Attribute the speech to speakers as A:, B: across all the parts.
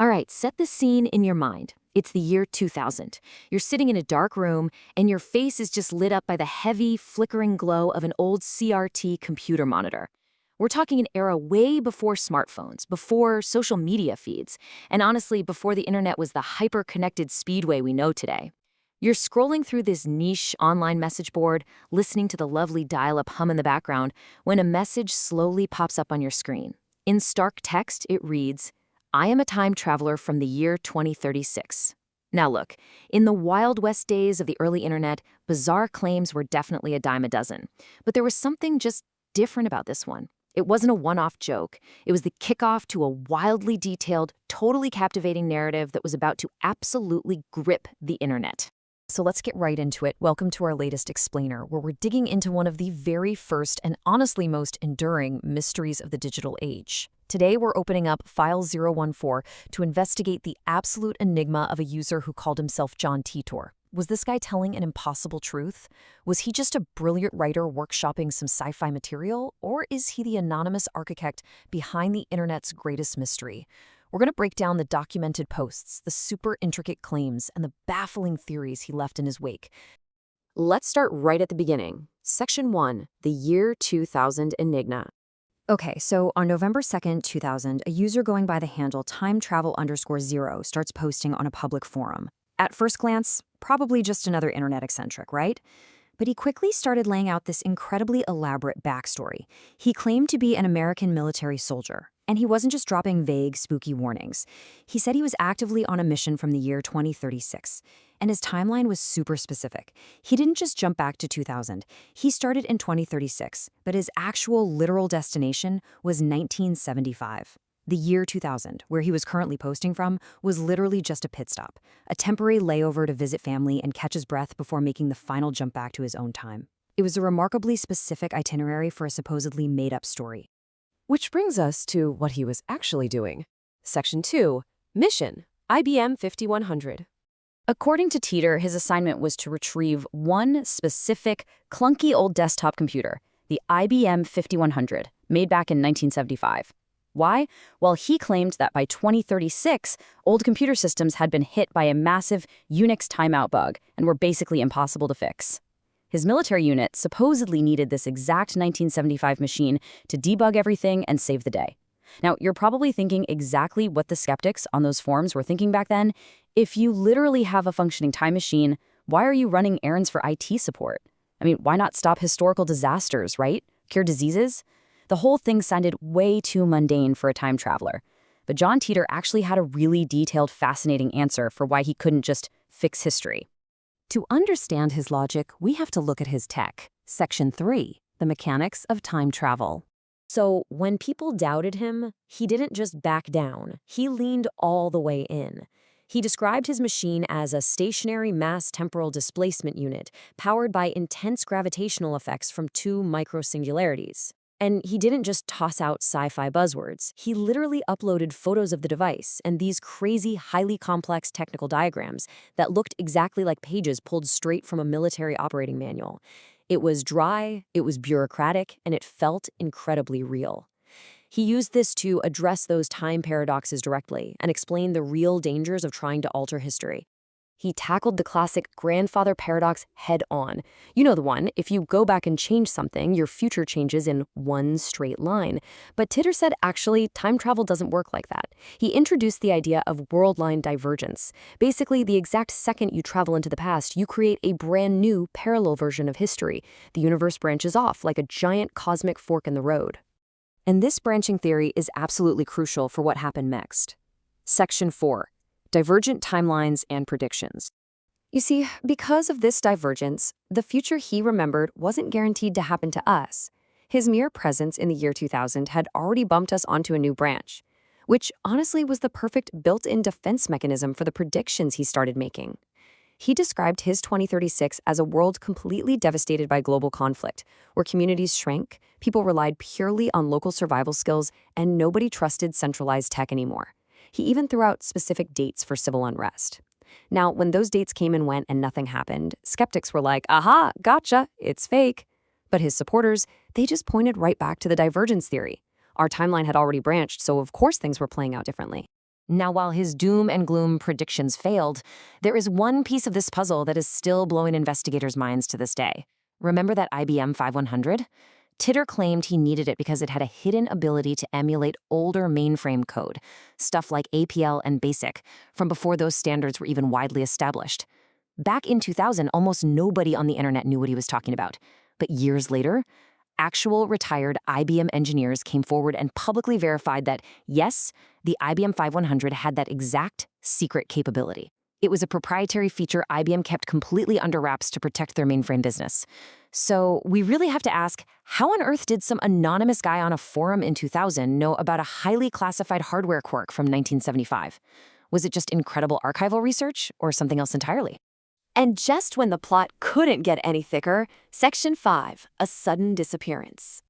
A: All right, set the scene in your mind. It's the year 2000. You're sitting in a dark room, and your face is just lit up by the heavy, flickering glow of an old CRT computer monitor. We're talking an era way before smartphones, before social media feeds, and honestly, before the internet was the hyper-connected speedway we know today. You're scrolling through this niche online message board, listening to the lovely dial-up hum in the background, when a message slowly pops up on your screen. In stark text, it reads, "I am a time traveler from the year 2036. Now look, in the Wild West days of the early internet, bizarre claims were definitely a dime a dozen. But there was something just different about this one. It wasn't a one-off joke. It was the kickoff to a wildly detailed, totally captivating narrative that was about to absolutely grip the internet. So let's get right into it. Welcome to our latest explainer, where we're digging into one of the very first and honestly most enduring mysteries of the digital age. Today, we're opening up File 014 to investigate the absolute enigma of a user who called himself John Titor. Was this guy telling an impossible truth? Was he just a brilliant writer workshopping some sci-fi material? Or is he the anonymous architect behind the internet's greatest mystery? We're going to break down the documented posts, the super intricate claims, and the baffling theories he left in his wake. Let's start right at the beginning. Section 1, the year 2000 Enigma. Okay, so on November 2nd, 2000, a user going by the handle timetravel_0 starts posting on a public forum. At first glance, probably just another internet eccentric, right? But he quickly started laying out this incredibly elaborate backstory. He claimed to be an American military soldier, and he wasn't just dropping vague, spooky warnings. He said he was actively on a mission from the year 2036, and his timeline was super specific. He didn't just jump back to 2000. He started in 2036, but his actual literal destination was 1975. The year 2000, where he was currently posting from, was literally just a pit stop, a temporary layover to visit family and catch his breath before making the final jump back to his own time. It was a remarkably specific itinerary for a supposedly made-up story. Which brings us to what he was actually doing. Section 2, Mission, IBM 5100. According to Titor, his assignment was to retrieve one specific, clunky old desktop computer, the IBM 5100, made back in 1975. Why? Well, he claimed that by 2036, old computer systems had been hit by a massive Unix timeout bug and were basically impossible to fix. His military unit supposedly needed this exact 1975 machine to debug everything and save the day. Now, you're probably thinking exactly what the skeptics on those forums were thinking back then. If you literally have a functioning time machine, why are you running errands for IT support? I mean, why not stop historical disasters, right? Cure diseases? The whole thing sounded way too mundane for a time traveler. But John Titor actually had a really detailed, fascinating answer for why he couldn't just fix history. To understand his logic, we have to look at his tech. Section 3, the mechanics of time travel. So when people doubted him, he didn't just back down. He leaned all the way in. He described his machine as a stationary mass temporal displacement unit powered by intense gravitational effects from two microsingularities. And he didn't just toss out sci-fi buzzwords. He literally uploaded photos of the device and these crazy, highly complex technical diagrams that looked exactly like pages pulled straight from a military operating manual. It was dry, it was bureaucratic, and it felt incredibly real. He used this to address those time paradoxes directly and explain the real dangers of trying to alter history. He tackled the classic grandfather paradox head on. You know the one, if you go back and change something, your future changes in one straight line. But Titor said actually, time travel doesn't work like that. He introduced the idea of world-line divergence. Basically, the exact second you travel into the past, you create a brand new parallel version of history. The universe branches off like a giant cosmic fork in the road. And this branching theory is absolutely crucial for what happened next. Section 4. Divergent timelines and predictions. You see, because of this divergence, the future he remembered wasn't guaranteed to happen to us. His mere presence in the year 2000 had already bumped us onto a new branch, which honestly was the perfect built-in defense mechanism for the predictions he started making. He described his 2036 as a world completely devastated by global conflict, where communities shrank, people relied purely on local survival skills, and nobody trusted centralized tech anymore. He even threw out specific dates for civil unrest. Now, when those dates came and went and nothing happened, skeptics were like, aha, gotcha, it's fake. But his supporters, they just pointed right back to the divergence theory. Our timeline had already branched, so of course things were playing out differently. Now, while his doom and gloom predictions failed, there is one piece of this puzzle that is still blowing investigators' minds to this day. Remember that IBM 5100? Titor claimed he needed it because it had a hidden ability to emulate older mainframe code, stuff like APL and BASIC, from before those standards were even widely established. Back in 2000, almost nobody on the internet knew what he was talking about. But years later, actual retired IBM engineers came forward and publicly verified that, yes, the IBM 5100 had that exact secret capability. It was a proprietary feature IBM kept completely under wraps to protect their mainframe business. So we really have to ask, how on earth did some anonymous guy on a forum in 2000 know about a highly classified hardware quirk from 1975? Was it just incredible archival research or something else entirely?
B: And just when the plot couldn't get any thicker, Section 5, a sudden disappearance.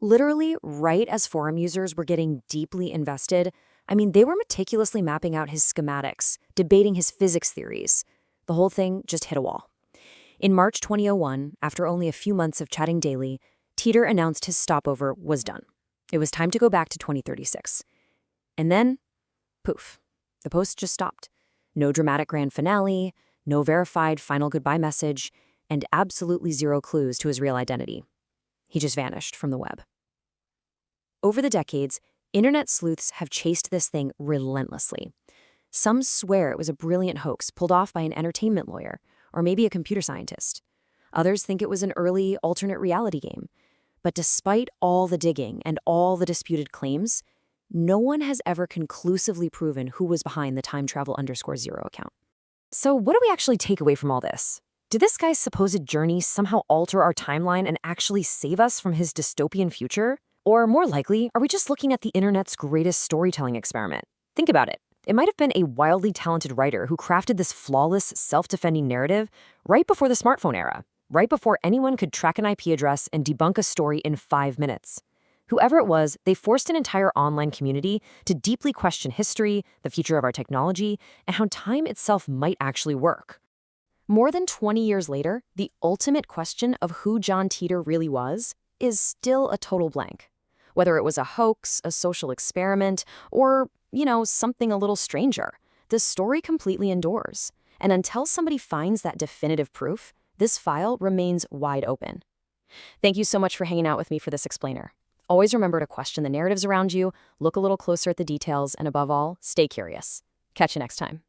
B: Literally, right as forum users were getting deeply invested, they were meticulously mapping out his schematics, debating his physics theories. The whole thing just hit a wall. In March 2001, after only a few months of chatting daily, Titor announced his stopover was done. It was time to go back to 2036. And then, poof, the post just stopped. No dramatic grand finale, no verified final goodbye message, and absolutely zero clues to his real identity. He just vanished from the web. Over the decades, internet sleuths have chased this thing relentlessly. Some swear it was a brilliant hoax pulled off by an entertainment lawyer, or maybe a computer scientist. Others think it was an early alternate reality game. But despite all the digging and all the disputed claims, no one has ever conclusively proven who was behind the time_travel_0 account. So what do we actually take away from all this? Did this guy's supposed journey somehow alter our timeline and actually save us from his dystopian future? Or more likely, are we just looking at the internet's greatest storytelling experiment? Think about it. It might have been a wildly talented writer who crafted this flawless, self-defending narrative right before the smartphone era, right before anyone could track an IP address and debunk a story in 5 minutes. Whoever it was, they forced an entire online community to deeply question history, the future of our technology, and how time itself might actually work. More than 20 years later, the ultimate question of who John Titor really was is still a total blank. Whether it was a hoax, a social experiment, or, something a little stranger, the story completely endures. And until somebody finds that definitive proof, this file remains wide open. Thank you so much for hanging out with me for this explainer. Always remember to question the narratives around you, look a little closer at the details, and above all, stay curious. Catch you next time.